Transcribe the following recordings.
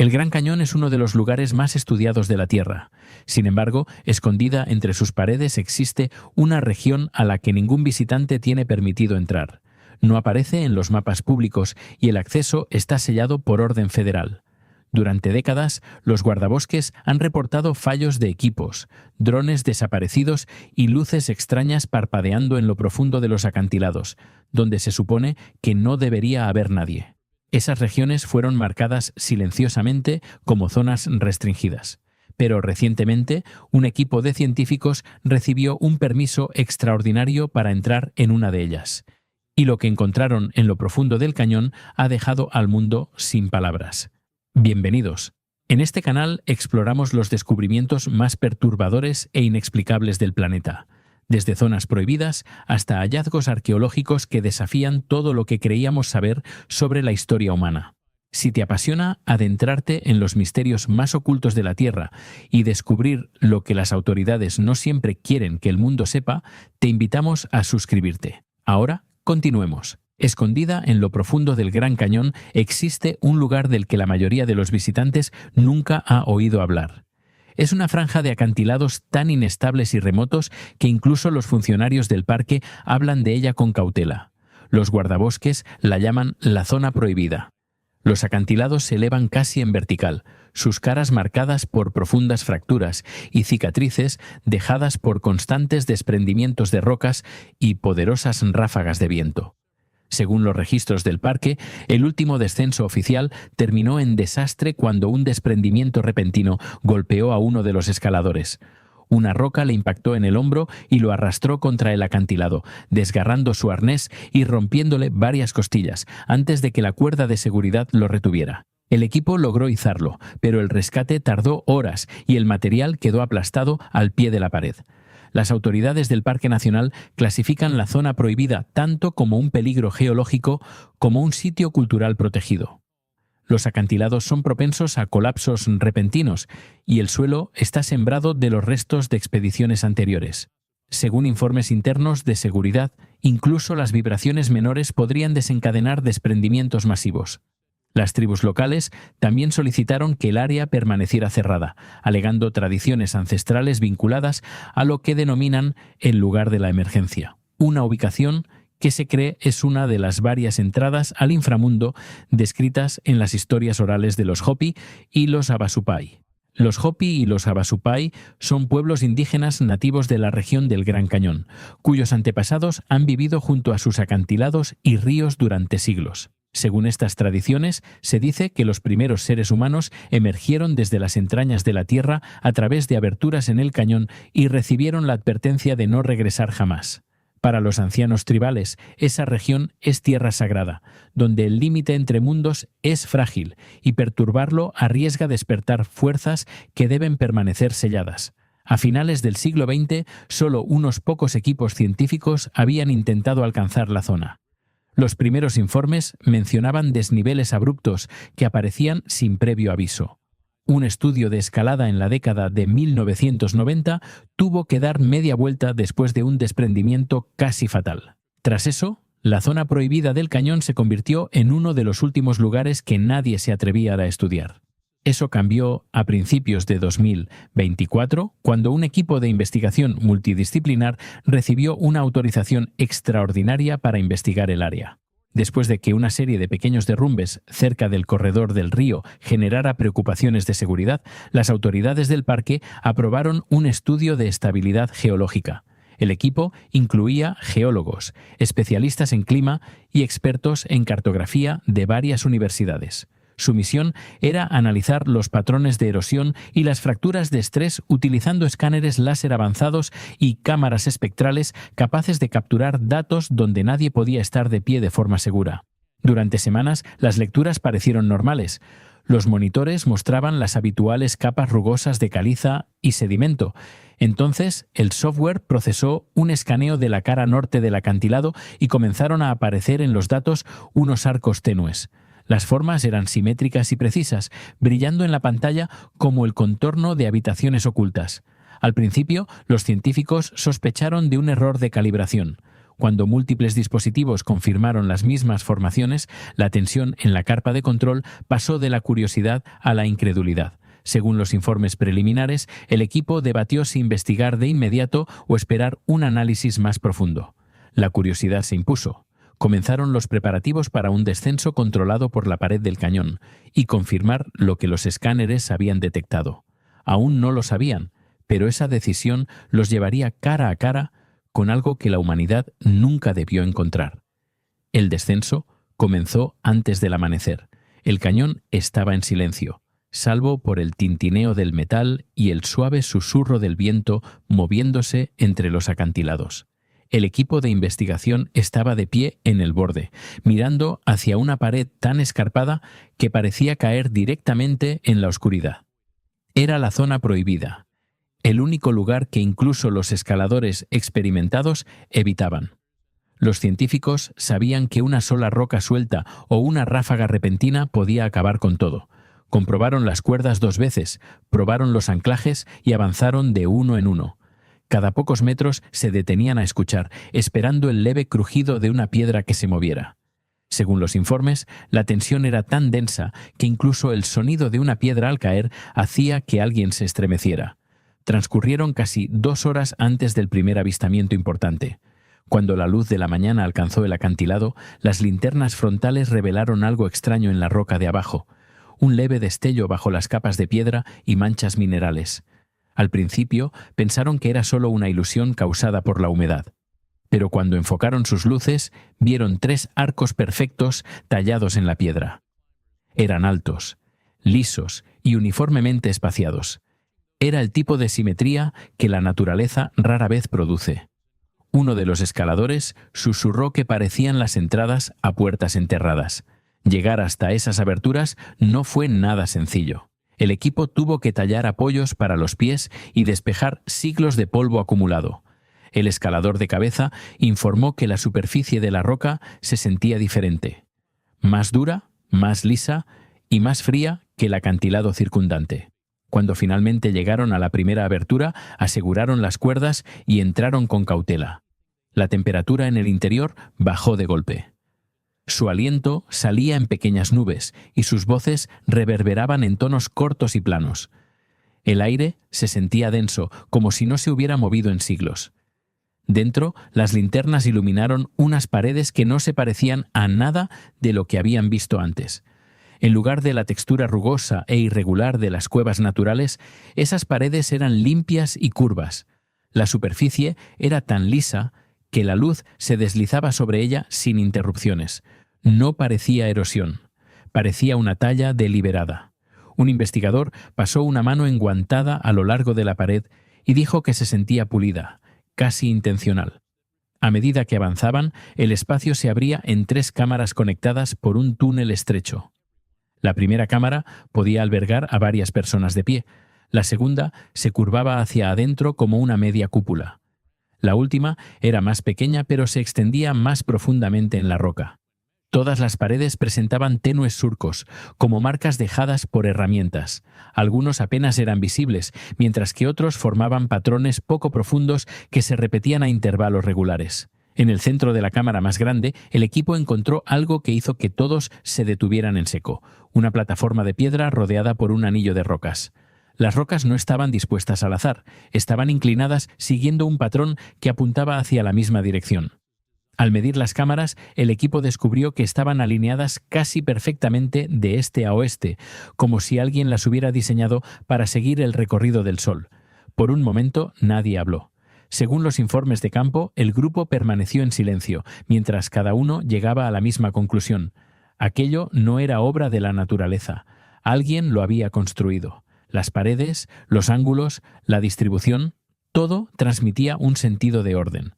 El Gran Cañón es uno de los lugares más estudiados de la Tierra. Sin embargo, escondida entre sus paredes existe una región a la que ningún visitante tiene permitido entrar. No aparece en los mapas públicos y el acceso está sellado por orden federal. Durante décadas, los guardabosques han reportado fallos de equipos, drones desaparecidos y luces extrañas parpadeando en lo profundo de los acantilados, donde se supone que no debería haber nadie. Esas regiones fueron marcadas silenciosamente como zonas restringidas. Pero recientemente, un equipo de científicos recibió un permiso extraordinario para entrar en una de ellas. Y lo que encontraron en lo profundo del cañón ha dejado al mundo sin palabras. Bienvenidos. En este canal exploramos los descubrimientos más perturbadores e inexplicables del planeta, desde zonas prohibidas hasta hallazgos arqueológicos que desafían todo lo que creíamos saber sobre la historia humana. Si te apasiona adentrarte en los misterios más ocultos de la Tierra y descubrir lo que las autoridades no siempre quieren que el mundo sepa, te invitamos a suscribirte. Ahora, continuemos. Escondida en lo profundo del Gran Cañón existe un lugar del que la mayoría de los visitantes nunca ha oído hablar. Es una franja de acantilados tan inestables y remotos que incluso los funcionarios del parque hablan de ella con cautela. Los guardabosques la llaman la zona prohibida. Los acantilados se elevan casi en vertical, sus caras marcadas por profundas fracturas y cicatrices dejadas por constantes desprendimientos de rocas y poderosas ráfagas de viento. Según los registros del parque, el último descenso oficial terminó en desastre cuando un desprendimiento repentino golpeó a uno de los escaladores. Una roca le impactó en el hombro y lo arrastró contra el acantilado, desgarrando su arnés y rompiéndole varias costillas, antes de que la cuerda de seguridad lo retuviera. El equipo logró izarlo, pero el rescate tardó horas y el material quedó aplastado al pie de la pared. Las autoridades del Parque Nacional clasifican la zona prohibida tanto como un peligro geológico como un sitio cultural protegido. Los acantilados son propensos a colapsos repentinos y el suelo está sembrado de los restos de expediciones anteriores. Según informes internos de seguridad, incluso las vibraciones menores podrían desencadenar desprendimientos masivos. Las tribus locales también solicitaron que el área permaneciera cerrada, alegando tradiciones ancestrales vinculadas a lo que denominan el lugar de la emergencia, una ubicación que se cree es una de las varias entradas al inframundo descritas en las historias orales de los Hopi y los Havasupai. Los Hopi y los Havasupai son pueblos indígenas nativos de la región del Gran Cañón, cuyos antepasados han vivido junto a sus acantilados y ríos durante siglos. Según estas tradiciones, se dice que los primeros seres humanos emergieron desde las entrañas de la tierra a través de aberturas en el cañón y recibieron la advertencia de no regresar jamás. Para los ancianos tribales, esa región es tierra sagrada, donde el límite entre mundos es frágil y perturbarlo arriesga despertar fuerzas que deben permanecer selladas. A finales del siglo XX, solo unos pocos equipos científicos habían intentado alcanzar la zona. Los primeros informes mencionaban desniveles abruptos que aparecían sin previo aviso. Un estudio de escalada en la década de 1990 tuvo que dar media vuelta después de un desprendimiento casi fatal. Tras eso, la zona prohibida del cañón se convirtió en uno de los últimos lugares que nadie se atrevía a estudiar. Eso cambió a principios de 2024, cuando un equipo de investigación multidisciplinar recibió una autorización extraordinaria para investigar el área. Después de que una serie de pequeños derrumbes cerca del corredor del río generara preocupaciones de seguridad, las autoridades del parque aprobaron un estudio de estabilidad geológica. El equipo incluía geólogos, especialistas en clima y expertos en cartografía de varias universidades. Su misión era analizar los patrones de erosión y las fracturas de estrés utilizando escáneres láser avanzados y cámaras espectrales capaces de capturar datos donde nadie podía estar de pie de forma segura. Durante semanas, las lecturas parecieron normales. Los monitores mostraban las habituales capas rugosas de caliza y sedimento. Entonces, el software procesó un escaneo de la cara norte del acantilado y comenzaron a aparecer en los datos unos arcos tenues. Las formas eran simétricas y precisas, brillando en la pantalla como el contorno de habitaciones ocultas. Al principio, los científicos sospecharon de un error de calibración. Cuando múltiples dispositivos confirmaron las mismas formaciones, la tensión en la carpa de control pasó de la curiosidad a la incredulidad. Según los informes preliminares, el equipo debatió si investigar de inmediato o esperar un análisis más profundo. La curiosidad se impuso. Comenzaron los preparativos para un descenso controlado por la pared del cañón y confirmar lo que los escáneres habían detectado. Aún no lo sabían, pero esa decisión los llevaría cara a cara con algo que la humanidad nunca debió encontrar. El descenso comenzó antes del amanecer. El cañón estaba en silencio, salvo por el tintineo del metal y el suave susurro del viento moviéndose entre los acantilados. El equipo de investigación estaba de pie en el borde, mirando hacia una pared tan escarpada que parecía caer directamente en la oscuridad. Era la zona prohibida, el único lugar que incluso los escaladores experimentados evitaban. Los científicos sabían que una sola roca suelta o una ráfaga repentina podía acabar con todo. Comprobaron las cuerdas 2 veces, probaron los anclajes y avanzaron de uno en uno. Cada pocos metros se detenían a escuchar, esperando el leve crujido de una piedra que se moviera. Según los informes, la tensión era tan densa que incluso el sonido de una piedra al caer hacía que alguien se estremeciera. Transcurrieron casi 2 horas antes del primer avistamiento importante. Cuando la luz de la mañana alcanzó el acantilado, las linternas frontales revelaron algo extraño en la roca de abajo, un leve destello bajo las capas de piedra y manchas minerales. Al principio pensaron que era solo una ilusión causada por la humedad. Pero cuando enfocaron sus luces, vieron 3 arcos perfectos tallados en la piedra. Eran altos, lisos y uniformemente espaciados. Era el tipo de simetría que la naturaleza rara vez produce. Uno de los escaladores susurró que parecían las entradas a puertas enterradas. Llegar hasta esas aberturas no fue nada sencillo. El equipo tuvo que tallar apoyos para los pies y despejar siglos de polvo acumulado. El escalador de cabeza informó que la superficie de la roca se sentía diferente. Más dura, más lisa y más fría que el acantilado circundante. Cuando finalmente llegaron a la primera abertura, aseguraron las cuerdas y entraron con cautela. La temperatura en el interior bajó de golpe. Su aliento salía en pequeñas nubes y sus voces reverberaban en tonos cortos y planos. El aire se sentía denso, como si no se hubiera movido en siglos. Dentro, las linternas iluminaron unas paredes que no se parecían a nada de lo que habían visto antes. En lugar de la textura rugosa e irregular de las cuevas naturales, esas paredes eran limpias y curvas. La superficie era tan lisa que la luz se deslizaba sobre ella sin interrupciones. No parecía erosión, parecía una talla deliberada. Un investigador pasó una mano enguantada a lo largo de la pared y dijo que se sentía pulida, casi intencional. A medida que avanzaban, el espacio se abría en 3 cámaras conectadas por un túnel estrecho. La primera cámara podía albergar a varias personas de pie. La segunda se curvaba hacia adentro como una media cúpula. La última era más pequeña, pero se extendía más profundamente en la roca. Todas las paredes presentaban tenues surcos, como marcas dejadas por herramientas. Algunos apenas eran visibles, mientras que otros formaban patrones poco profundos que se repetían a intervalos regulares. En el centro de la cámara más grande, el equipo encontró algo que hizo que todos se detuvieran en seco: una plataforma de piedra rodeada por un anillo de rocas. Las rocas no estaban dispuestas al azar, estaban inclinadas siguiendo un patrón que apuntaba hacia la misma dirección. Al medir las cámaras, el equipo descubrió que estaban alineadas casi perfectamente de este a oeste, como si alguien las hubiera diseñado para seguir el recorrido del Sol. Por un momento nadie habló. Según los informes de campo, el grupo permaneció en silencio, mientras cada uno llegaba a la misma conclusión. Aquello no era obra de la naturaleza. Alguien lo había construido. Las paredes, los ángulos, la distribución, todo transmitía un sentido de orden.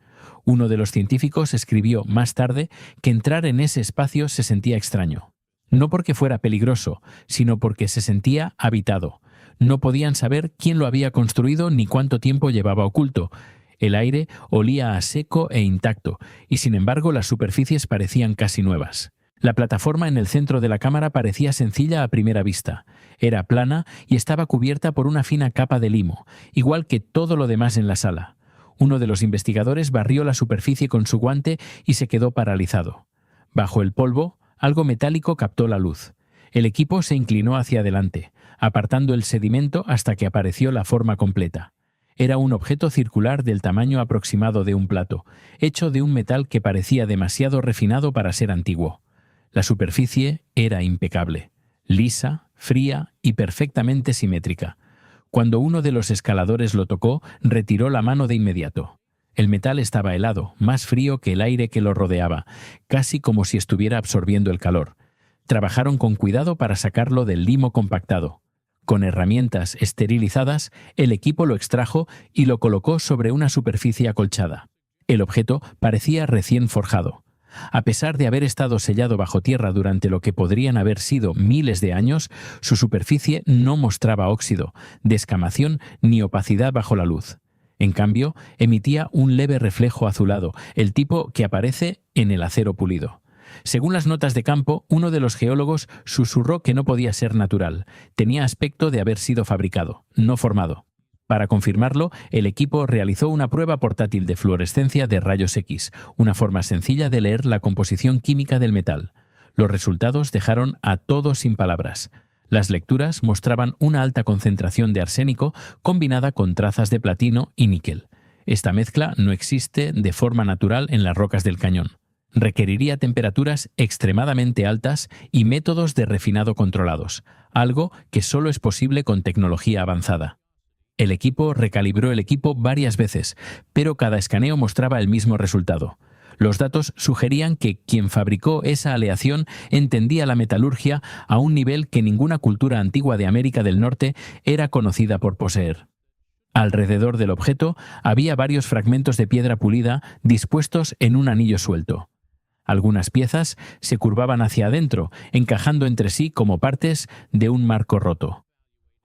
Uno de los científicos escribió más tarde que entrar en ese espacio se sentía extraño. No porque fuera peligroso, sino porque se sentía habitado. No podían saber quién lo había construido ni cuánto tiempo llevaba oculto. El aire olía a seco e intacto, y sin embargo las superficies parecían casi nuevas. La plataforma en el centro de la cámara parecía sencilla a primera vista. Era plana y estaba cubierta por una fina capa de limo, igual que todo lo demás en la sala. Uno de los investigadores barrió la superficie con su guante y se quedó paralizado. Bajo el polvo, algo metálico captó la luz. El equipo se inclinó hacia adelante, apartando el sedimento hasta que apareció la forma completa. Era un objeto circular del tamaño aproximado de un plato, hecho de un metal que parecía demasiado refinado para ser antiguo. La superficie era impecable, lisa, fría y perfectamente simétrica. Cuando uno de los escaladores lo tocó, retiró la mano de inmediato. El metal estaba helado, más frío que el aire que lo rodeaba, casi como si estuviera absorbiendo el calor. Trabajaron con cuidado para sacarlo del limo compactado. Con herramientas esterilizadas, el equipo lo extrajo y lo colocó sobre una superficie acolchada. El objeto parecía recién forjado. A pesar de haber estado sellado bajo tierra durante lo que podrían haber sido miles de años, su superficie no mostraba óxido, descamación ni opacidad bajo la luz. En cambio, emitía un leve reflejo azulado, el tipo que aparece en el acero pulido. Según las notas de campo, uno de los geólogos susurró que no podía ser natural. Tenía aspecto de haber sido fabricado, no formado. Para confirmarlo, el equipo realizó una prueba portátil de fluorescencia de rayos X, una forma sencilla de leer la composición química del metal. Los resultados dejaron a todos sin palabras. Las lecturas mostraban una alta concentración de arsénico combinada con trazas de platino y níquel. Esta mezcla no existe de forma natural en las rocas del cañón. Requeriría temperaturas extremadamente altas y métodos de refinado controlados, algo que solo es posible con tecnología avanzada. El equipo recalibró el equipo varias veces, pero cada escaneo mostraba el mismo resultado. Los datos sugerían que quien fabricó esa aleación entendía la metalurgia a un nivel que ninguna cultura antigua de América del Norte era conocida por poseer. Alrededor del objeto había varios fragmentos de piedra pulida dispuestos en un anillo suelto. Algunas piezas se curvaban hacia adentro, encajando entre sí como partes de un marco roto.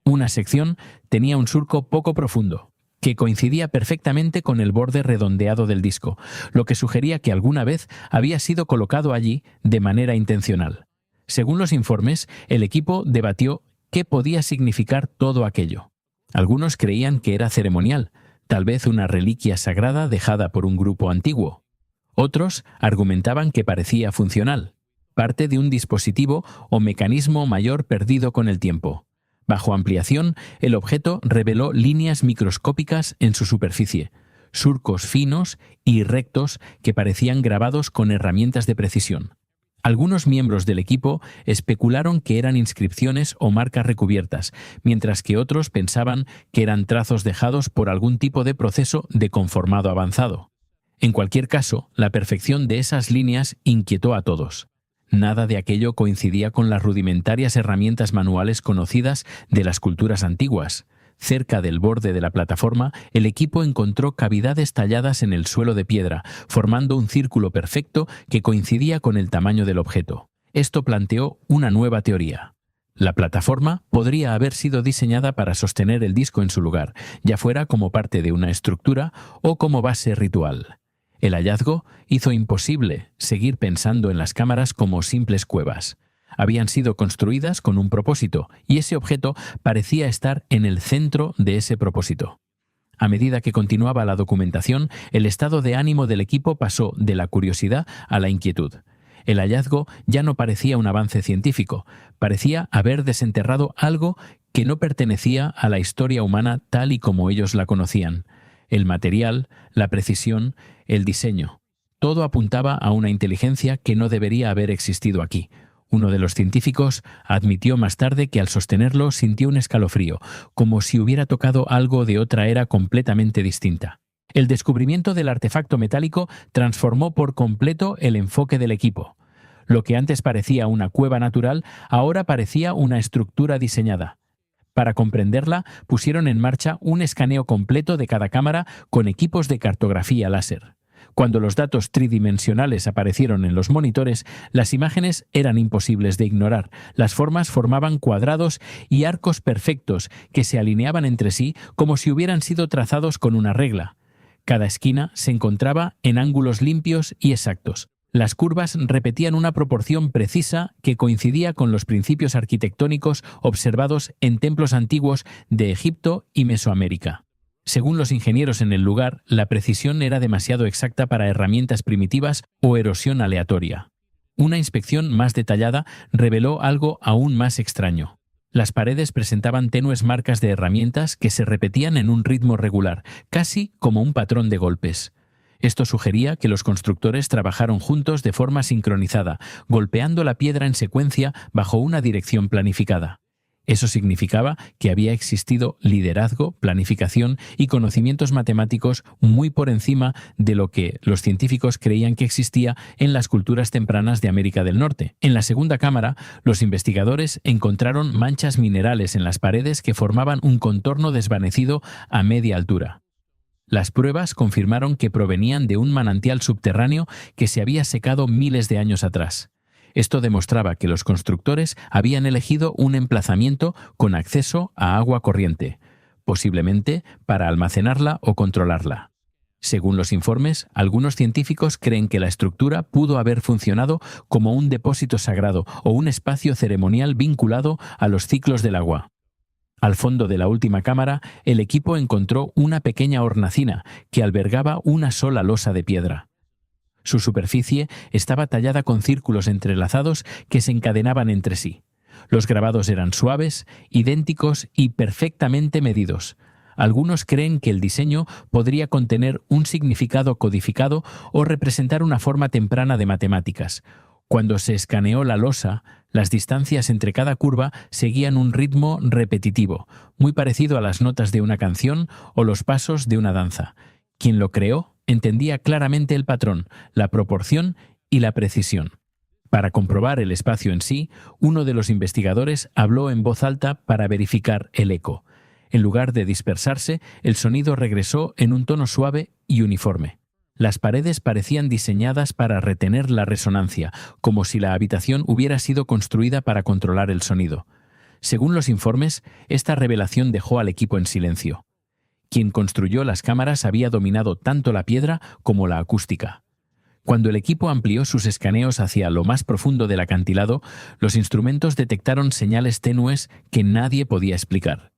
Una sección tenía un surco poco profundo, que coincidía perfectamente con el borde redondeado del disco, lo que sugería que alguna vez había sido colocado allí de manera intencional. Según los informes, el equipo debatió qué podía significar todo aquello. Algunos creían que era ceremonial, tal vez una reliquia sagrada dejada por un grupo antiguo. Otros argumentaban que parecía funcional, parte de un dispositivo o mecanismo mayor perdido con el tiempo. Bajo ampliación, el objeto reveló líneas microscópicas en su superficie, surcos finos y rectos que parecían grabados con herramientas de precisión. Algunos miembros del equipo especularon que eran inscripciones o marcas recubiertas, mientras que otros pensaban que eran trazos dejados por algún tipo de proceso de conformado avanzado. En cualquier caso, la perfección de esas líneas inquietó a todos. Nada de aquello coincidía con las rudimentarias herramientas manuales conocidas de las culturas antiguas. Cerca del borde de la plataforma, el equipo encontró cavidades talladas en el suelo de piedra, formando un círculo perfecto que coincidía con el tamaño del objeto. Esto planteó una nueva teoría. La plataforma podría haber sido diseñada para sostener el disco en su lugar, ya fuera como parte de una estructura o como base ritual. El hallazgo hizo imposible seguir pensando en las cámaras como simples cuevas. Habían sido construidas con un propósito, y ese objeto parecía estar en el centro de ese propósito. A medida que continuaba la documentación, el estado de ánimo del equipo pasó de la curiosidad a la inquietud. El hallazgo ya no parecía un avance científico, parecía haber desenterrado algo que no pertenecía a la historia humana tal y como ellos la conocían. El material, la precisión, el diseño. Todo apuntaba a una inteligencia que no debería haber existido aquí. Uno de los científicos admitió más tarde que al sostenerlo sintió un escalofrío, como si hubiera tocado algo de otra era completamente distinta. El descubrimiento del artefacto metálico transformó por completo el enfoque del equipo. Lo que antes parecía una cueva natural, ahora parecía una estructura diseñada. Para comprenderla, pusieron en marcha un escaneo completo de cada cámara con equipos de cartografía láser. Cuando los datos tridimensionales aparecieron en los monitores, las imágenes eran imposibles de ignorar. Las formas formaban cuadrados y arcos perfectos que se alineaban entre sí como si hubieran sido trazados con una regla. Cada esquina se encontraba en ángulos limpios y exactos. Las curvas repetían una proporción precisa que coincidía con los principios arquitectónicos observados en templos antiguos de Egipto y Mesoamérica. Según los ingenieros en el lugar, la precisión era demasiado exacta para herramientas primitivas o erosión aleatoria. Una inspección más detallada reveló algo aún más extraño. Las paredes presentaban tenues marcas de herramientas que se repetían en un ritmo regular, casi como un patrón de golpes. Esto sugería que los constructores trabajaron juntos de forma sincronizada, golpeando la piedra en secuencia bajo una dirección planificada. Eso significaba que había existido liderazgo, planificación y conocimientos matemáticos muy por encima de lo que los científicos creían que existía en las culturas tempranas de América del Norte. En la segunda cámara, los investigadores encontraron manchas minerales en las paredes que formaban un contorno desvanecido a media altura. Las pruebas confirmaron que provenían de un manantial subterráneo que se había secado miles de años atrás. Esto demostraba que los constructores habían elegido un emplazamiento con acceso a agua corriente, posiblemente para almacenarla o controlarla. Según los informes, algunos científicos creen que la estructura pudo haber funcionado como un depósito sagrado o un espacio ceremonial vinculado a los ciclos del agua. Al fondo de la última cámara, el equipo encontró una pequeña hornacina que albergaba una sola losa de piedra. Su superficie estaba tallada con círculos entrelazados que se encadenaban entre sí. Los grabados eran suaves, idénticos y perfectamente medidos. Algunos creen que el diseño podría contener un significado codificado o representar una forma temprana de matemáticas. Cuando se escaneó la losa, las distancias entre cada curva seguían un ritmo repetitivo, muy parecido a las notas de una canción o los pasos de una danza. Quien lo creó entendía claramente el patrón, la proporción y la precisión. Para comprobar el espacio en sí, uno de los investigadores habló en voz alta para verificar el eco. En lugar de dispersarse, el sonido regresó en un tono suave y uniforme. Las paredes parecían diseñadas para retener la resonancia, como si la habitación hubiera sido construida para controlar el sonido. Según los informes, esta revelación dejó al equipo en silencio. Quien construyó las cámaras había dominado tanto la piedra como la acústica. Cuando el equipo amplió sus escaneos hacia lo más profundo del acantilado, los instrumentos detectaron señales tenues que nadie podía explicar.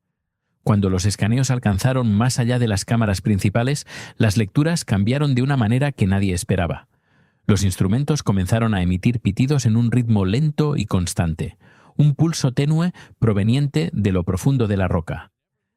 Cuando los escaneos alcanzaron más allá de las cámaras principales, las lecturas cambiaron de una manera que nadie esperaba. Los instrumentos comenzaron a emitir pitidos en un ritmo lento y constante, un pulso tenue proveniente de lo profundo de la roca.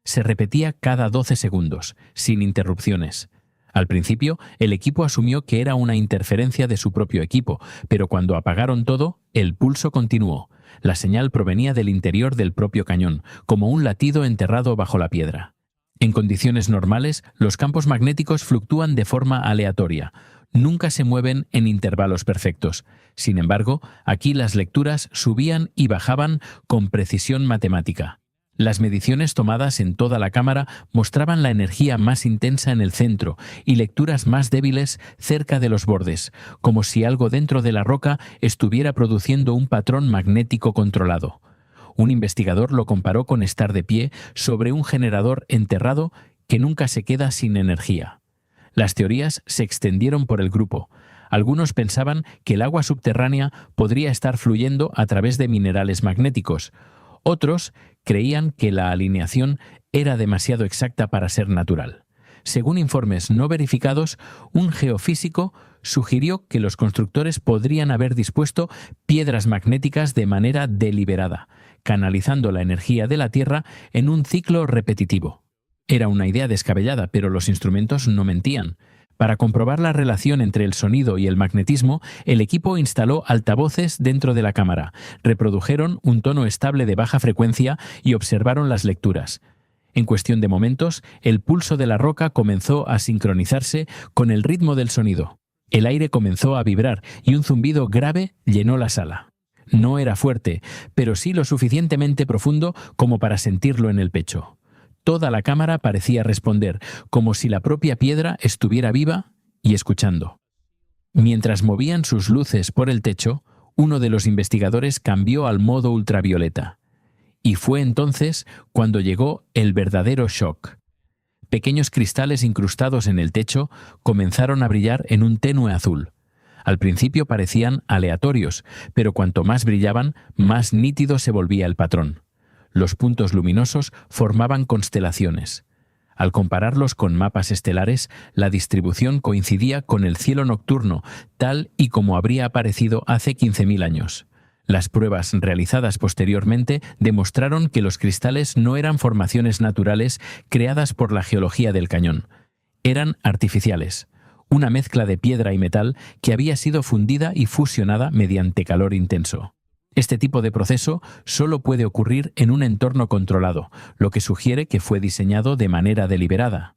Se repetía cada 12 segundos, sin interrupciones. Al principio, el equipo asumió que era una interferencia de su propio equipo, pero cuando apagaron todo, el pulso continuó. La señal provenía del interior del propio cañón, como un latido enterrado bajo la piedra. En condiciones normales, los campos magnéticos fluctúan de forma aleatoria. Nunca se mueven en intervalos perfectos. Sin embargo, aquí las lecturas subían y bajaban con precisión matemática. Las mediciones tomadas en toda la cámara mostraban la energía más intensa en el centro y lecturas más débiles cerca de los bordes, como si algo dentro de la roca estuviera produciendo un patrón magnético controlado. Un investigador lo comparó con estar de pie sobre un generador enterrado que nunca se queda sin energía. Las teorías se extendieron por el grupo. Algunos pensaban que el agua subterránea podría estar fluyendo a través de minerales magnéticos. Otros creían que la alineación era demasiado exacta para ser natural. Según informes no verificados, un geofísico sugirió que los constructores podrían haber dispuesto piedras magnéticas de manera deliberada, canalizando la energía de la Tierra en un ciclo repetitivo. Era una idea descabellada, pero los instrumentos no mentían. Para comprobar la relación entre el sonido y el magnetismo, el equipo instaló altavoces dentro de la cámara, reprodujeron un tono estable de baja frecuencia y observaron las lecturas. En cuestión de momentos, el pulso de la roca comenzó a sincronizarse con el ritmo del sonido. El aire comenzó a vibrar y un zumbido grave llenó la sala. No era fuerte, pero sí lo suficientemente profundo como para sentirlo en el pecho. Toda la cámara parecía responder, como si la propia piedra estuviera viva y escuchando. Mientras movían sus luces por el techo, uno de los investigadores cambió al modo ultravioleta. Y fue entonces cuando llegó el verdadero shock. Pequeños cristales incrustados en el techo comenzaron a brillar en un tenue azul. Al principio parecían aleatorios, pero cuanto más brillaban, más nítido se volvía el patrón. Los puntos luminosos formaban constelaciones. Al compararlos con mapas estelares, la distribución coincidía con el cielo nocturno, tal y como habría aparecido hace 15.000 años. Las pruebas realizadas posteriormente demostraron que los cristales no eran formaciones naturales creadas por la geología del cañón. Eran artificiales, una mezcla de piedra y metal que había sido fundida y fusionada mediante calor intenso. Este tipo de proceso solo puede ocurrir en un entorno controlado, lo que sugiere que fue diseñado de manera deliberada.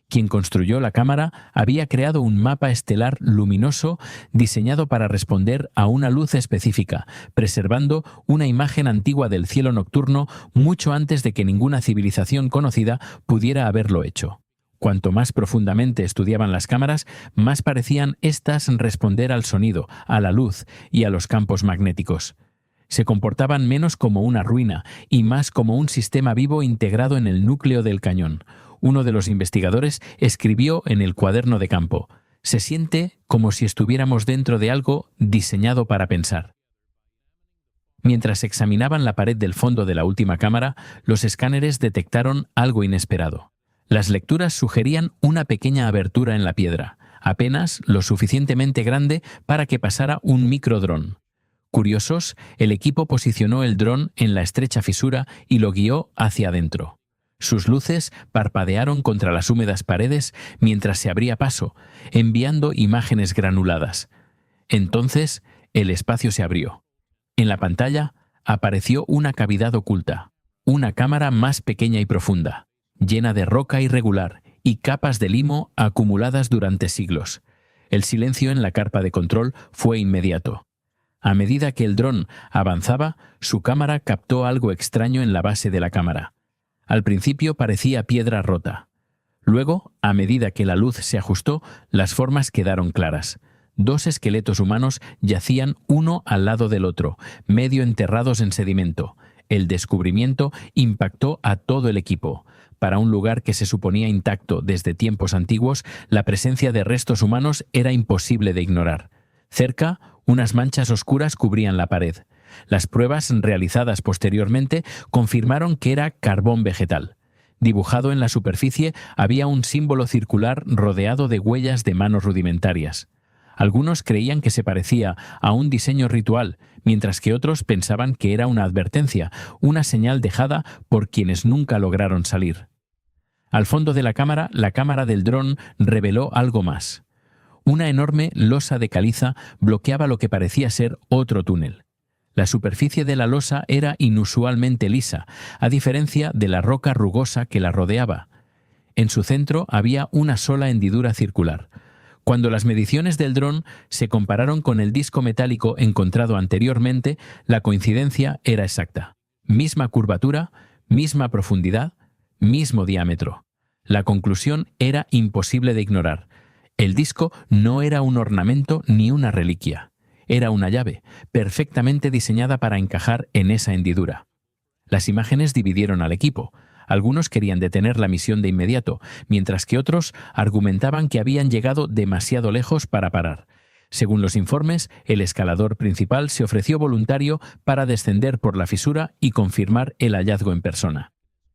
Quien construyó la cámara había creado un mapa estelar luminoso diseñado para responder a una luz específica, preservando una imagen antigua del cielo nocturno mucho antes de que ninguna civilización conocida pudiera haberlo hecho. Cuanto más profundamente estudiaban las cámaras, más parecían éstas responder al sonido, a la luz y a los campos magnéticos. Se comportaban menos como una ruina y más como un sistema vivo integrado en el núcleo del cañón. Uno de los investigadores escribió en el cuaderno de campo: «Se siente como si estuviéramos dentro de algo diseñado para pensar». Mientras examinaban la pared del fondo de la última cámara, los escáneres detectaron algo inesperado. Las lecturas sugerían una pequeña abertura en la piedra, apenas lo suficientemente grande para que pasara un microdrón. Curiosos, el equipo posicionó el dron en la estrecha fisura y lo guió hacia adentro. Sus luces parpadearon contra las húmedas paredes mientras se abría paso, enviando imágenes granuladas. Entonces, el espacio se abrió. En la pantalla apareció una cavidad oculta, una cámara más pequeña y profunda, llena de roca irregular y capas de limo acumuladas durante siglos. El silencio en la carpa de control fue inmediato. A medida que el dron avanzaba, su cámara captó algo extraño en la base de la cámara. Al principio parecía piedra rota. Luego, a medida que la luz se ajustó, las formas quedaron claras. 2 esqueletos humanos yacían uno al lado del otro, medio enterrados en sedimento. El descubrimiento impactó a todo el equipo. Para un lugar que se suponía intacto desde tiempos antiguos, la presencia de restos humanos era imposible de ignorar. Cerca, unas manchas oscuras cubrían la pared. Las pruebas realizadas posteriormente confirmaron que era carbón vegetal. Dibujado en la superficie había un símbolo circular rodeado de huellas de manos rudimentarias. Algunos creían que se parecía a un diseño ritual, mientras que otros pensaban que era una advertencia, una señal dejada por quienes nunca lograron salir. Al fondo de la cámara del dron reveló algo más. Una enorme losa de caliza bloqueaba lo que parecía ser otro túnel. La superficie de la losa era inusualmente lisa, a diferencia de la roca rugosa que la rodeaba. En su centro había una sola hendidura circular. Cuando las mediciones del dron se compararon con el disco metálico encontrado anteriormente, la coincidencia era exacta. Misma curvatura, misma profundidad, mismo diámetro. La conclusión era imposible de ignorar. El disco no era un ornamento ni una reliquia. Era una llave, perfectamente diseñada para encajar en esa hendidura. Las imágenes dividieron al equipo. Algunos querían detener la misión de inmediato, mientras que otros argumentaban que habían llegado demasiado lejos para parar. Según los informes, el escalador principal se ofreció voluntario para descender por la fisura y confirmar el hallazgo en persona.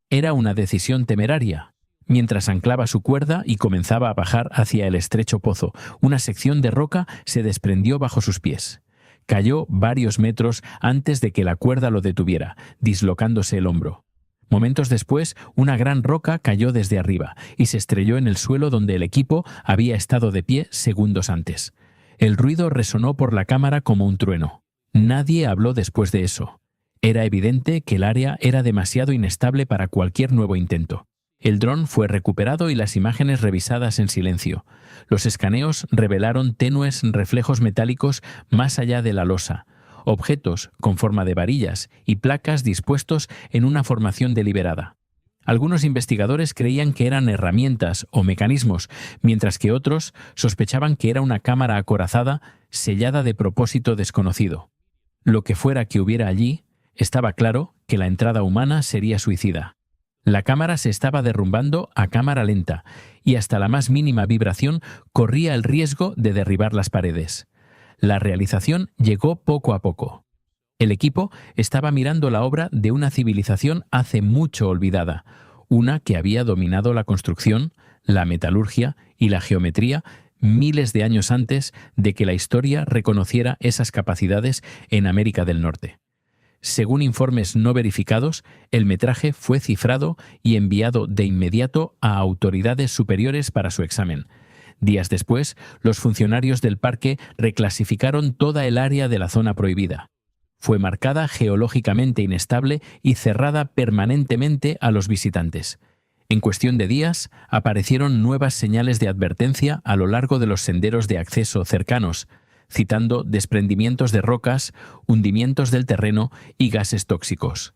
Era una decisión temeraria. Mientras anclaba su cuerda y comenzaba a bajar hacia el estrecho pozo, una sección de roca se desprendió bajo sus pies. Cayó varios metros antes de que la cuerda lo detuviera, dislocándose el hombro. Momentos después, una gran roca cayó desde arriba y se estrelló en el suelo donde el equipo había estado de pie segundos antes. El ruido resonó por la cámara como un trueno. Nadie habló después de eso. Era evidente que el área era demasiado inestable para cualquier nuevo intento. El dron fue recuperado y las imágenes revisadas en silencio. Los escaneos revelaron tenues reflejos metálicos más allá de la losa, objetos con forma de varillas y placas dispuestos en una formación deliberada. Algunos investigadores creían que eran herramientas o mecanismos, mientras que otros sospechaban que era una cámara acorazada sellada de propósito desconocido. Lo que fuera que hubiera allí, estaba claro que la entrada humana sería suicida. La cámara se estaba derrumbando a cámara lenta y hasta la más mínima vibración corría el riesgo de derribar las paredes. La realización llegó poco a poco. El equipo estaba mirando la obra de una civilización hace mucho olvidada, una que había dominado la construcción, la metalurgia y la geometría miles de años antes de que la historia reconociera esas capacidades en América del Norte. Según informes no verificados, el metraje fue cifrado y enviado de inmediato a autoridades superiores para su examen. Días después, los funcionarios del parque reclasificaron toda el área de la zona prohibida. Fue marcada geológicamente inestable y cerrada permanentemente a los visitantes. En cuestión de días, aparecieron nuevas señales de advertencia a lo largo de los senderos de acceso cercanos, citando desprendimientos de rocas, hundimientos del terreno y gases tóxicos.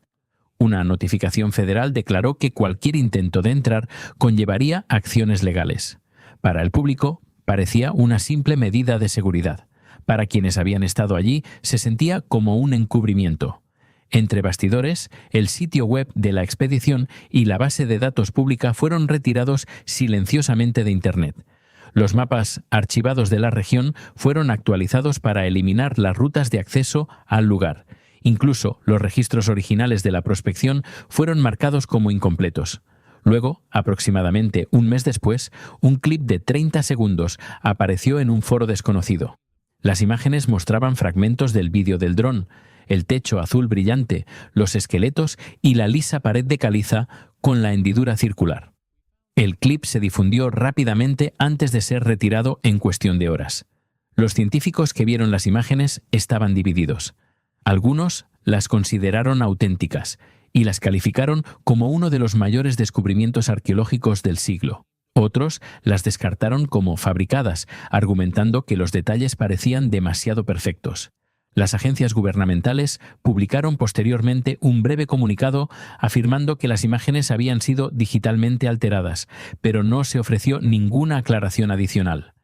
Una notificación federal declaró que cualquier intento de entrar conllevaría acciones legales. Para el público, parecía una simple medida de seguridad. Para quienes habían estado allí, se sentía como un encubrimiento. Entre bastidores, el sitio web de la expedición y la base de datos pública fueron retirados silenciosamente de Internet. Los mapas archivados de la región fueron actualizados para eliminar las rutas de acceso al lugar. Incluso los registros originales de la prospección fueron marcados como incompletos. Luego, aproximadamente un mes después, un clip de 30 segundos apareció en un foro desconocido. Las imágenes mostraban fragmentos del vídeo del dron, el techo azul brillante, los esqueletos y la lisa pared de caliza con la hendidura circular. El clip se difundió rápidamente antes de ser retirado en cuestión de horas. Los científicos que vieron las imágenes estaban divididos. Algunos las consideraron auténticas y las calificaron como uno de los mayores descubrimientos arqueológicos del siglo. Otros las descartaron como fabricadas, argumentando que los detalles parecían demasiado perfectos. Las agencias gubernamentales publicaron posteriormente un breve comunicado afirmando que las imágenes habían sido digitalmente alteradas, pero no se ofreció ninguna aclaración adicional.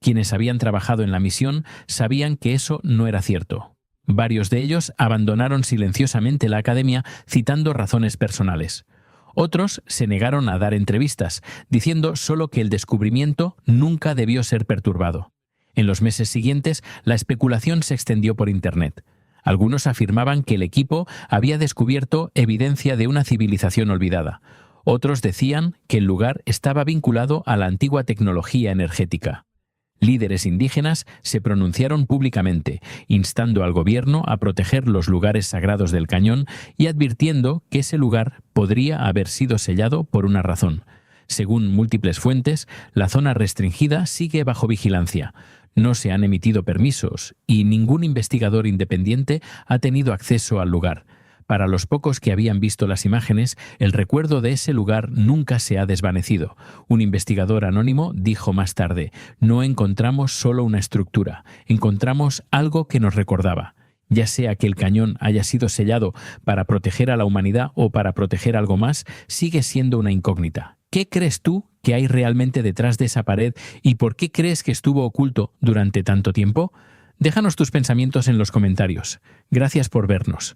Quienes habían trabajado en la misión sabían que eso no era cierto. Varios de ellos abandonaron silenciosamente la academia citando razones personales. Otros se negaron a dar entrevistas, diciendo solo que el descubrimiento nunca debió ser perturbado. En los meses siguientes, la especulación se extendió por Internet. Algunos afirmaban que el equipo había descubierto evidencia de una civilización olvidada. Otros decían que el lugar estaba vinculado a la antigua tecnología energética. Líderes indígenas se pronunciaron públicamente, instando al gobierno a proteger los lugares sagrados del cañón y advirtiendo que ese lugar podría haber sido sellado por una razón. Según múltiples fuentes, la zona restringida sigue bajo vigilancia. No se han emitido permisos y ningún investigador independiente ha tenido acceso al lugar. Para los pocos que habían visto las imágenes, el recuerdo de ese lugar nunca se ha desvanecido. Un investigador anónimo dijo más tarde: "No encontramos solo una estructura, encontramos algo que nos recordaba. Ya sea que el cañón haya sido sellado para proteger a la humanidad o para proteger algo más, sigue siendo una incógnita. ¿Qué crees tú que hay realmente detrás de esa pared y por qué crees que estuvo oculto durante tanto tiempo? Déjanos tus pensamientos en los comentarios. Gracias por vernos.